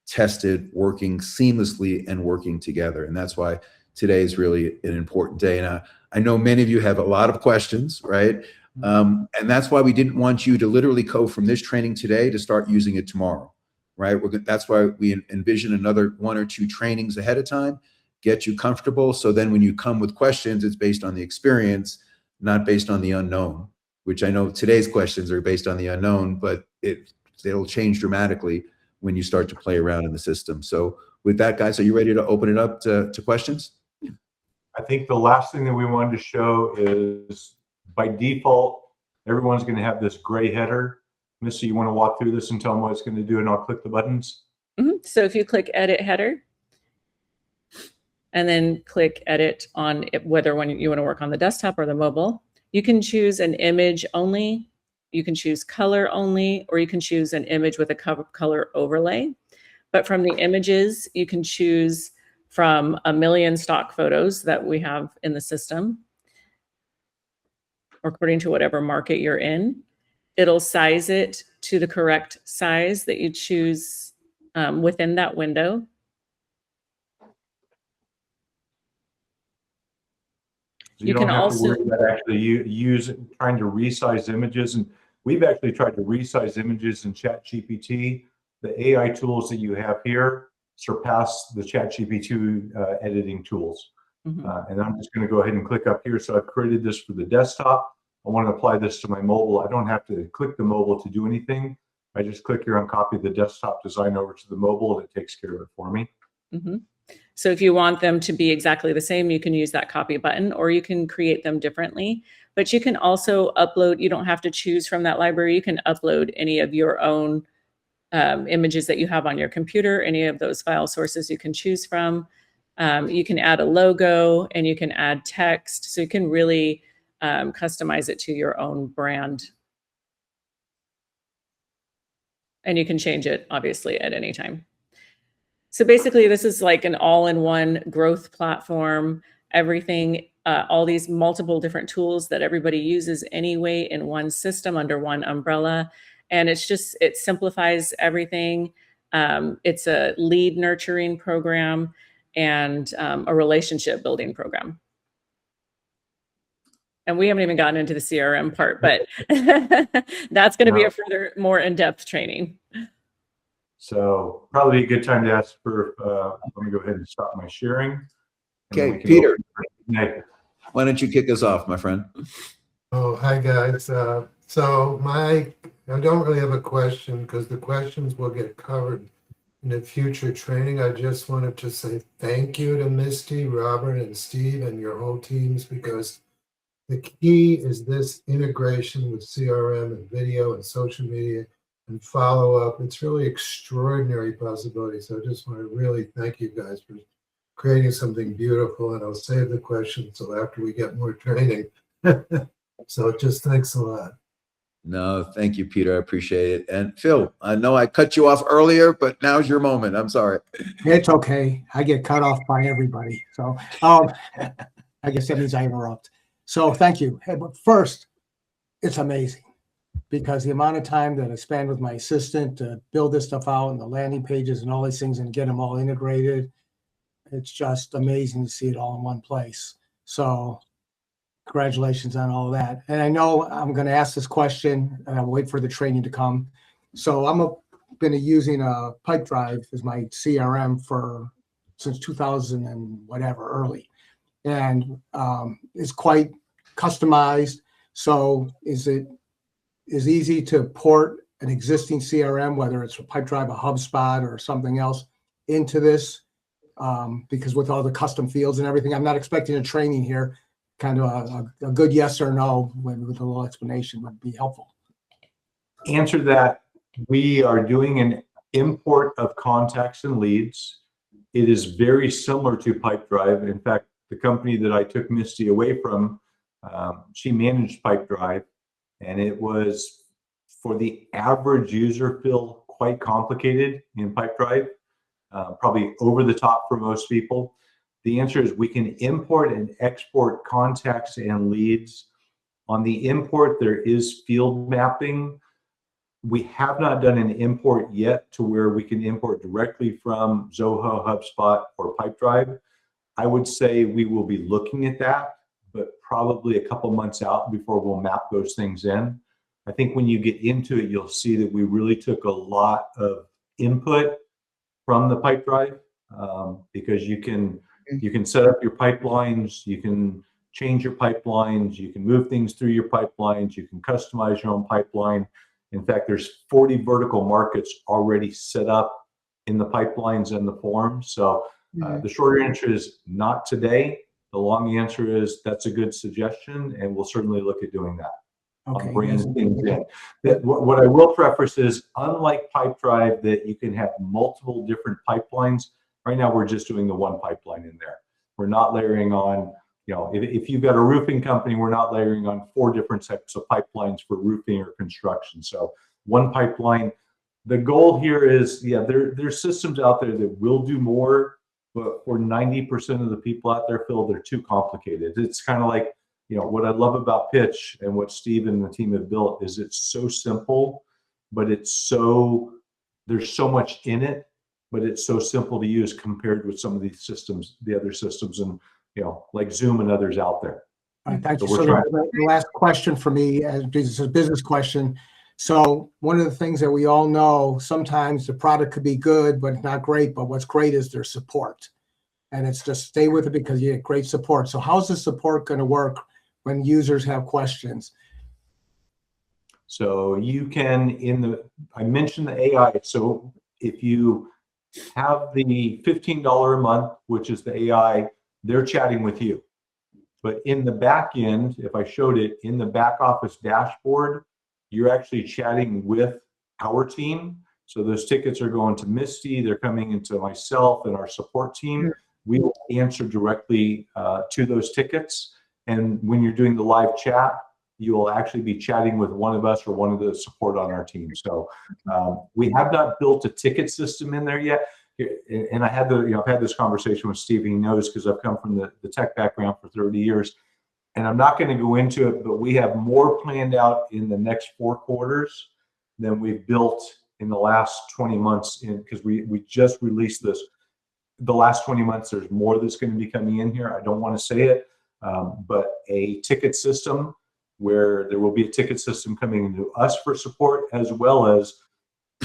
Speaker 1: tested, working seamlessly and working together. And that's why today is really an important day. And I know many of you have a lot of questions, right? And that's why we didn't want you to literally go from this training today to start using it tomorrow, right? That's why we envision another 1 or 2 trainings ahead of time, get you comfortable. So then when you come with questions, it's based on the experience, not based on the unknown, which I know today's questions are based on the unknown, but it'll change dramatically when you start to play around in the system. So with that, guys, are you ready to open it up to questions?
Speaker 2: I think the last thing that we wanted to show is, by default, everyone's going to have this gray header. Missy, you want to walk through this and tell them what it's going to do, and I'll click the buttons?
Speaker 3: So if you click Edit Header, and then click Edit on whether you want to work on the desktop or the mobile, you can choose an image only, you can choose color only, or you can choose an image with a color overlay. But from the images, you can choose from 1 million stock photos that we have in the system, according to whatever market you're in. It'll size it to the correct size that you choose within that window.
Speaker 2: So you don't have to worry about actually trying to resize images. And we've actually tried to resize images in ChatGPT. The AI tools that you have here surpass the ChatGPT editing tools. And I'm just going to go ahead and click up here. So I've created this for the desktop. I want to apply this to my mobile. I don't have to click the mobile to do anything. I just click here and copy the desktop design over to the mobile, and it takes care of it for me.
Speaker 3: So if you want them to be exactly the same, you can use that copy button, or you can create them differently. But you can also upload, you don't have to choose from that library. You can upload any of your own images that you have on your computer, any of those file sources you can choose from. You can add a logo, and you can add text. So you can really customize it to your own brand. And you can change it, obviously, at any time. So basically, this is like an all-in-one growth platform, everything, all these multiple different tools that everybody uses anyway in one system under one umbrella. And it simplifies everything. It's a lead nurturing program. and a relationship building program. And we haven't even gotten into the CRM part, but that's going to be a further, more in-depth training.
Speaker 2: So probably a good time to ask for, let me go ahead and stop my sharing.
Speaker 1: Okay, Peter,
Speaker 2: Hey.
Speaker 1: why don't you kick us off, my friend?
Speaker 4: Oh, hi guys. So I don't really have a question because the questions will get covered in a future training. I just wanted to say thank you to Misty, Robert, and Steve and your whole teams, because the key is this integration with CRM and video and social media and follow up. It's really extraordinary possibility. So I just want to really thank you guys for creating something beautiful, and I'll save the questions till after we get more training. So just thanks a lot.
Speaker 1: No, thank you, Peter. I appreciate it. And Phil, I know I cut you off earlier, but now's your moment. I'm sorry.
Speaker 5: It's okay. I get cut off by everybody. So I guess that means I interrupt. So thank you. Hey, but first, it's amazing because the amount of time that I spend with my assistant to build this stuff out and the landing pages and all these things and get them all integrated, it's just amazing to see it all in one place. So congratulations on all of that. And I know I'm going to ask this question and I'll wait for the training to come. So I'm been using a Pipedrive as my CRM since 2000 and whatever, early. And it's quite customized. So is easy to port an existing CRM, whether it's a Pipedrive, a HubSpot, or something else, into this? Because with all the custom fields and everything, I'm not expecting a training here. Kind of a good yes or no with a little explanation would be helpful.
Speaker 2: Answer that. We are doing an import of contacts and leads. It is very similar to Pipedrive. In fact, the company that I took Misty away from, she managed Pipedrive, and it was, for the average user, feel quite complicated in Pipedrive, probably over the top for most people. The answer is we can import and export contacts and leads. On the import, there is field mapping. We have not done an import yet to where we can import directly from Zoho, HubSpot, or Pipedrive. I would say we will be looking at that, but probably a couple months out before we'll map those things in. I think when you get into it, you'll see that we really took a lot of input from the Pipedrive, because you can set up your pipelines, you can change your pipelines, you can move things through your pipelines, you can customize your own pipeline. In fact, there's 40 vertical markets already set up in the pipelines and the forms. So the short answer is not today. The long answer is that's a good suggestion, and we'll certainly look at doing that.
Speaker 5: Okay.
Speaker 2: Bringing things in. What I will preface is, unlike Pipedrive, that you can have multiple different pipelines. Right now, we're just doing the one pipeline in there. We're not layering on, if you've got a roofing company, we're not layering on 4 different types of pipelines for roofing or construction. So one pipeline. The goal here is, there's systems out there that will do more, but for 90% of the people out there, Phil, they're too complicated. It's kind of like, what I love about Pxch and what Steve and the team have built is it's so simple, but there's so much in it, but it's so simple to use compared with some of these systems, the other systems, and like Zoom and others out there.
Speaker 5: All right, thank you.
Speaker 2: So
Speaker 5: So the last question for me, as this is a business question. So one of the things that we all know, sometimes the product could be good, but not great. But what's great is their support. And it's just stay with it because you get great support. So how's the support going to work when users have questions?
Speaker 2: So you can, I mentioned the AI. So if you have the $15 a month, which is the AI, they're chatting with you. But in the back end, if I showed it in the back office dashboard, you're actually chatting with our team. So those tickets are going to Misty, they're coming into myself and our support team. We will answer directly to those tickets. And when you're doing the live chat, you will actually be chatting with one of us or one of the support on our team. So we have not built a ticket system in there yet. And I had I've had this conversation with Steve. He knows because I've come from the tech background for 30 years. And I'm not going to go into it, but we have more planned out in the next 4 quarters than we've built in the last 20 months, because we just released this. the last 20 months, there's more that's going to be coming in here. I don't want to say it, but a ticket system where there will be a ticket system coming into us for support, as well as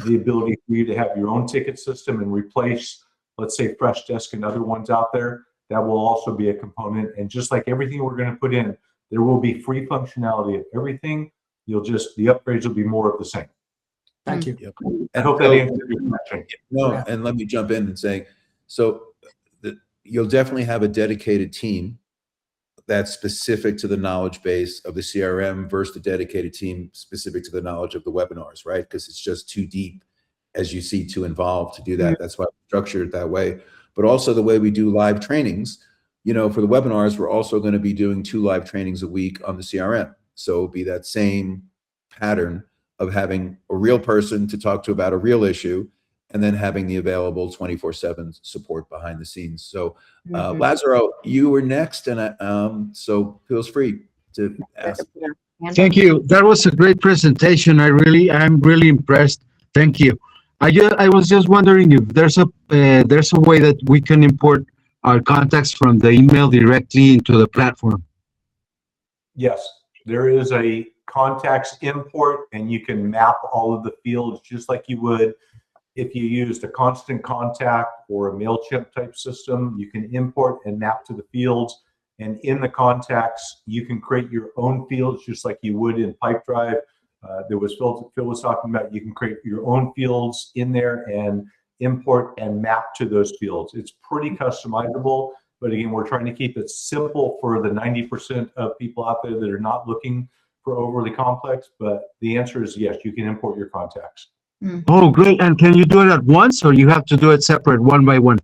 Speaker 2: the ability for you to have your own ticket system and replace, let's say, Freshdesk and other ones out there. That will also be a component. And just like everything we're going to put in, there will be free functionality of everything. The upgrades will be more of the same.
Speaker 5: Thank you.
Speaker 1: Yep.
Speaker 2: I hope that answers your question.
Speaker 1: No,
Speaker 5: Yeah.
Speaker 1: and let me jump in and say, so you'll definitely have a dedicated team that's specific to the knowledge base of the CRM versus the dedicated team specific to the knowledge of the webinars, right? Because it's just too deep, as you see, too involved to do that. That's why we structured it that way. But also the way we do live trainings, for the webinars, we're also going to be doing 2 live trainings a week on the CRM. So it'll be that same pattern of having a real person to talk to about a real issue, and then having the available 24/7 support behind the scenes. So Lazaro, you were next, and so feel free to ask.
Speaker 7: Thank you. That was a great presentation. I'm really impressed. Thank you. I was just wondering if there's a way that we can import our contacts from the email directly into the platform.
Speaker 2: Yes, there is a contacts import, and you can map all of the fields just like you would if you used a Constant Contact or a MailChimp type system. You can import and map to the fields, and in the contacts, you can create your own fields just like you would in Pipedrive. Phil was talking about, you can create your own fields in there and import and map to those fields. It's pretty customizable, but again, we're trying to keep it simple for the 90% of people out there that are not looking for overly complex. But the answer is yes, you can import your contacts.
Speaker 7: Oh, great. And can you do it at once, or you have to do it separate, one by one?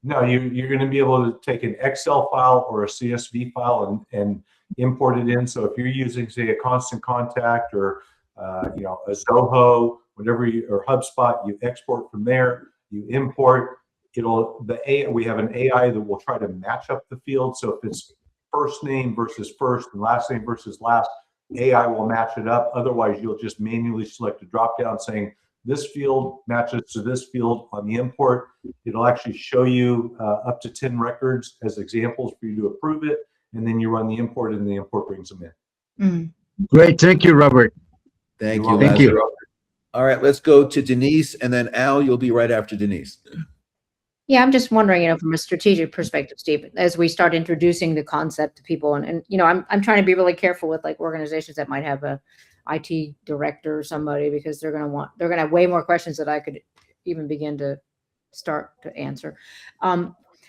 Speaker 2: No, you're going to be able to take an Excel file or a CSV file and import it in. So if you're using, say, a Constant Contact or a Zoho, or HubSpot, you export from there, you import. We have an AI that will try to match up the field. So if it's first name versus first and last name versus last, AI will match it up. Otherwise, you'll just manually select a drop down saying this field matches to this field on the import. It'll actually show you up to 10 records as examples for you to approve it. And then you run the import, and the import brings them in.
Speaker 7: Great. Thank you, Robert.
Speaker 1: Thank
Speaker 2: You're
Speaker 1: you,
Speaker 2: welcome.
Speaker 7: Thank you.
Speaker 1: Lazaro. All right, let's go to Denise, and then Al, you'll be right after Denise.
Speaker 8: Yeah, I'm just wondering, from a strategic perspective, Steve, as we start introducing the concept to people, and I'm trying to be really careful with like organizations that might have a IT director or somebody, because they're going to have way more questions that I could even begin to start to answer.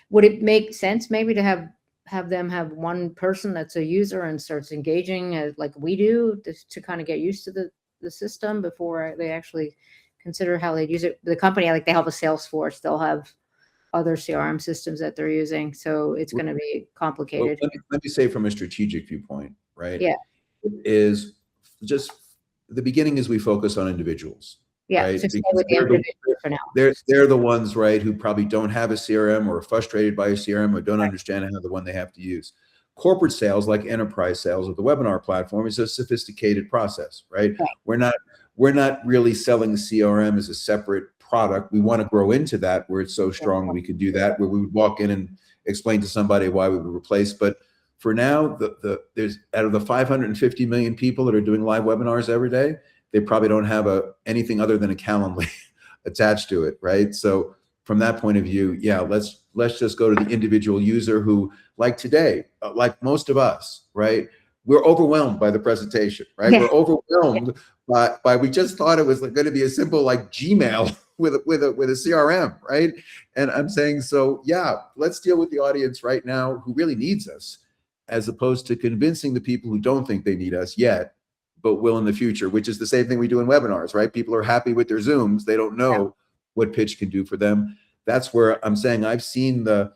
Speaker 8: Would it make sense maybe to have them have one person that's a user and starts engaging like we do to kind of get used to the system before they actually consider how they use it? The company, like they have a Salesforce, they'll have other CRM systems that they're using. So it's going to be complicated.
Speaker 1: Well, let me say from a strategic viewpoint, right?
Speaker 8: Yeah.
Speaker 1: It is just the beginning is we focus on individuals.
Speaker 8: Yeah.
Speaker 1: Right?
Speaker 8: So stay
Speaker 1: Because
Speaker 8: with the individual for now.
Speaker 1: they're the ones, right, who probably don't have a CRM or are frustrated by a CRM or don't understand how the one they have to use. Corporate sales, like enterprise sales of the webinar platform, is a sophisticated process, right? We're not really selling the CRM as a separate product. We want to grow into that where it's so strong we could do that, where we would walk in and explain to somebody why we would replace. But for now, there's out of the 550 million people that are doing live webinars every day, they probably don't have anything other than a Calendly attached to it, right? So from that point of view, yeah, let's just go to the individual user who, like today, like most of us, right? We're overwhelmed by the presentation, right?
Speaker 8: Yeah.
Speaker 1: We're overwhelmed by we just thought it was going to be a simple like Gmail with a CRM, right? And I'm saying, so yeah, let's deal with the audience right now who really needs us, as opposed to convincing the people who don't think they need us yet, but will in the future, which is the same thing we do in webinars, right? People are happy with their Zooms. They don't know what Pxch can do for them. That's where I'm saying I've seen the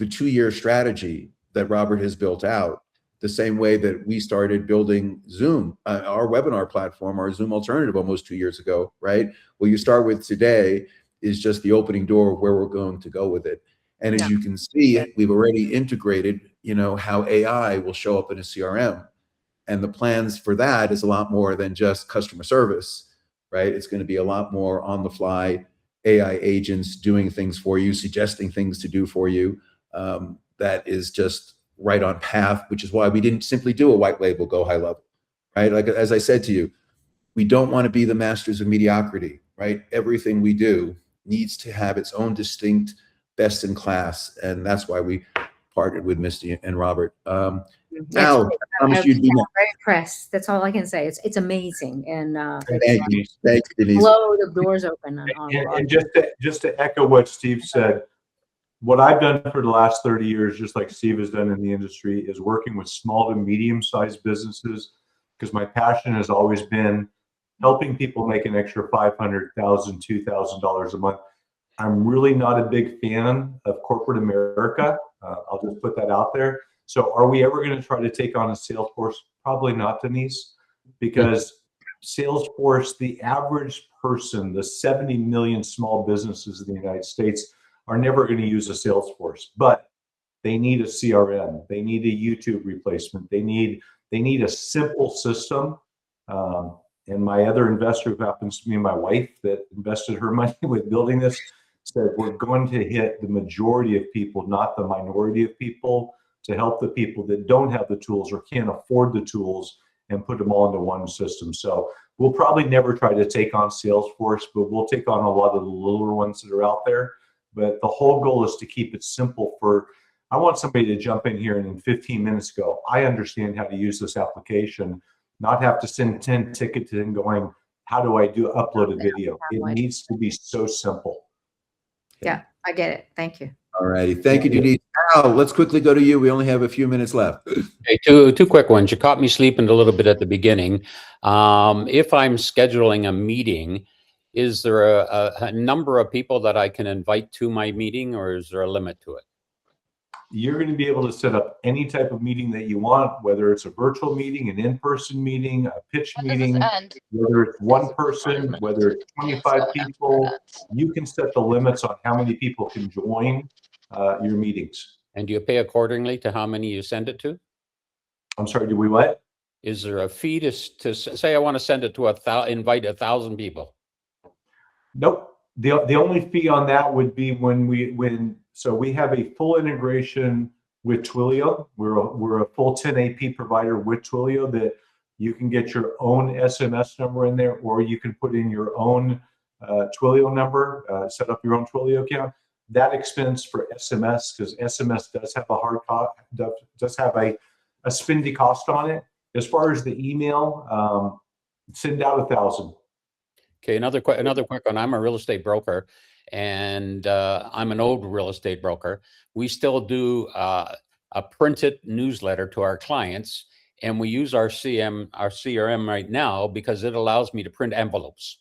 Speaker 1: 2-year strategy that Robert has built out, the same way that we started building Zoom, our webinar platform, our Zoom alternative almost 2 years ago, right? What you start with today is just the opening door of where we're going to go with it. And as you can see, we've already integrated, how AI will show up in a CRM. And the plans for that is a lot more than just customer service, right? It's going to be a lot more on the fly AI agents doing things for you, suggesting things to do for you. That is just right on path, which is why we didn't simply do a white label, go high level, right? Like, as I said to you, we don't want to be the masters of mediocrity, right? Everything we do needs to have its own distinct best in class. And that's why we partnered with Misty and Robert. Al, I promise you'd be
Speaker 8: I'm very impressed. That's all I can say. It's amazing, and
Speaker 1: Thank you, Denise.
Speaker 8: blow the doors open on
Speaker 2: And just to echo what Steve said, what I've done for the last 30 years, just like Steve has done in the industry, is working with small to medium-sized businesses, because my passion has always been helping people make an extra $500, $1,000, $2,000 a month. I'm really not a big fan of corporate America. I'll just put that out there. So are we ever going to try to take on a Salesforce? Probably not, Denise, because Salesforce, the average person, the 70 million small businesses in the United States are never going to use a Salesforce, but they need a CRM. They need a YouTube replacement. They need a simple system. And my other investor, who happens to be my wife, that invested her money with building this, said we're going to hit the majority of people, not the minority of people, to help the people that don't have the tools or can't afford the tools and put them all into one system. So we'll probably never try to take on Salesforce, but we'll take on a lot of the littler ones that are out there. But the whole goal is to keep it simple I want somebody to jump in here and in 15 minutes go, I understand how to use this application, not have to send 10 tickets in going, how do I upload a video? It needs to be so simple.
Speaker 8: Yeah, I get it. Thank you.
Speaker 1: All righty. Thank you, Denise. Al, let's quickly go to you. We only have a few minutes left.
Speaker 9: Okay, two quick ones. You caught me sleeping a little bit at the beginning. If I'm scheduling a meeting, is there a number of people that I can invite to my meeting, or is there a limit to it?
Speaker 2: You're going to be able to set up any type of meeting that you want, whether it's a virtual meeting, an in-person meeting, a pitch meeting, whether it's one person, whether it's 25 people. You can set the limits on how many people can join your meetings.
Speaker 9: And do you pay accordingly to how many you send it to?
Speaker 2: I'm sorry, do we what?
Speaker 9: Is there a fee to say I want to send it to invite 1,000 people?
Speaker 2: Nope. The only fee on that would be so we have a full integration with Twilio. We're a full 10 AP provider with Twilio that you can get your own SMS number in there, or you can put in your own Twilio number, set up your own Twilio account. That expense for SMS, because SMS does have a hard cost, does have a spendy cost on it. As far as the email, send out 1,000.
Speaker 9: Okay, another quick one. I'm a real estate broker, and I'm an old real estate broker. We still do a printed newsletter to our clients, and we use our CRM right now because it allows me to print envelopes.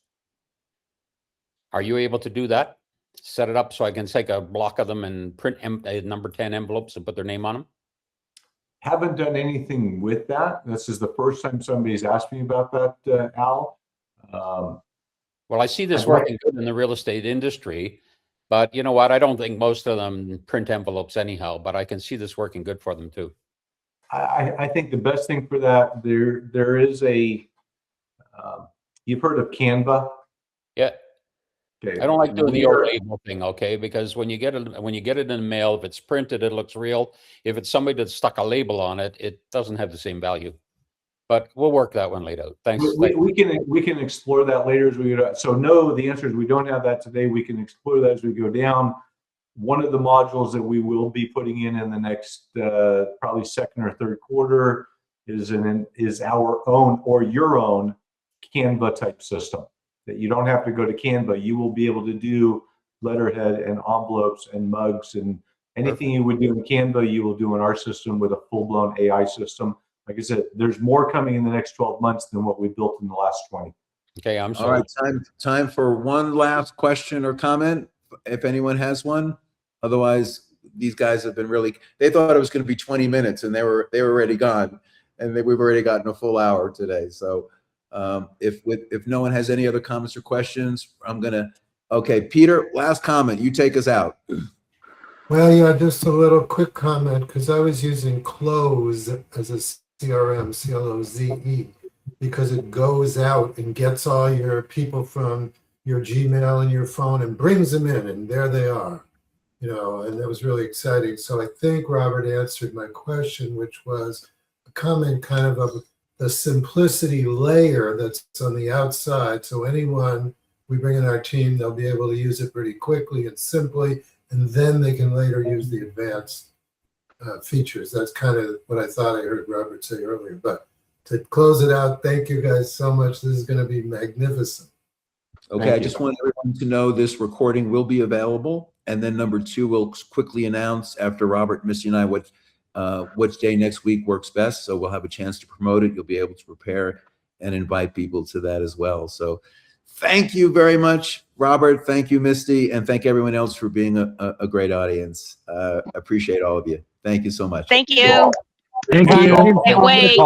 Speaker 9: Are you able to do that? Set it up so I can take a block of them and print number 10 envelopes and put their name on them?
Speaker 2: Haven't done anything with that. This is the first time somebody's asked me about that, Al.
Speaker 9: Well, I see this working good in the real estate industry, but you know what? I don't think most of them print envelopes anyhow, but I can see this working good for them too.
Speaker 2: I think the best thing for that, there is you've heard of Canva?
Speaker 9: Yeah.
Speaker 2: Okay.
Speaker 9: I don't like doing the old label thing, okay? Because when you get it in the mail, if it's printed, it looks real. If it's somebody that stuck a label on it, it doesn't have the same value. But we'll work that one later. Thanks.
Speaker 2: We can explore that later as we go. So no, the answer is we don't have that today. We can explore that as we go down. One of the modules that we will be putting in the next probably second or third quarter is our own or your own Canva type system that you don't have to go to Canva. You will be able to do letterhead and envelopes and mugs and anything you would do in Canva, you will do in our system with a full-blown AI system. Like I said, there's more coming in the next 12 months than what we built in the last 20.
Speaker 9: Okay, I'm sorry.
Speaker 1: All right, time for one last question or comment, if anyone has one. Otherwise, these guys have been they thought it was going to be 20 minutes and they were already gone, and we've already gotten a full hour today. So if no one has any other comments or questions, okay, Peter, last comment. You take us out.
Speaker 4: Well, yeah, just a little quick comment, because I was using Close as a CRM, CLOZE, because it goes out and gets all your people from your Gmail and your phone and brings them in, and there they are, and that was really exciting. So I think Robert answered my question, which was a comment kind of the simplicity layer that's on the outside. So anyone we bring in our team, they'll be able to use it pretty quickly and simply, and then they can later use the advanced features. That's kind of what I thought I heard Robert say earlier. But to close it out, thank you guys so much. This is going to be magnificent.
Speaker 1: Okay, I just want everyone to know this recording will be available. And then number two, we'll quickly announce after Robert, Missy, and I which day next week works best. So we'll have a chance to promote it. You'll be able to prepare and invite people to that as well. So thank you very much, Robert. Thank you, Misty. And thank everyone else for being a great audience. Appreciate all of you. Thank you so much.
Speaker 10: Thank you.
Speaker 7: Thank you.
Speaker 10: Can't wait.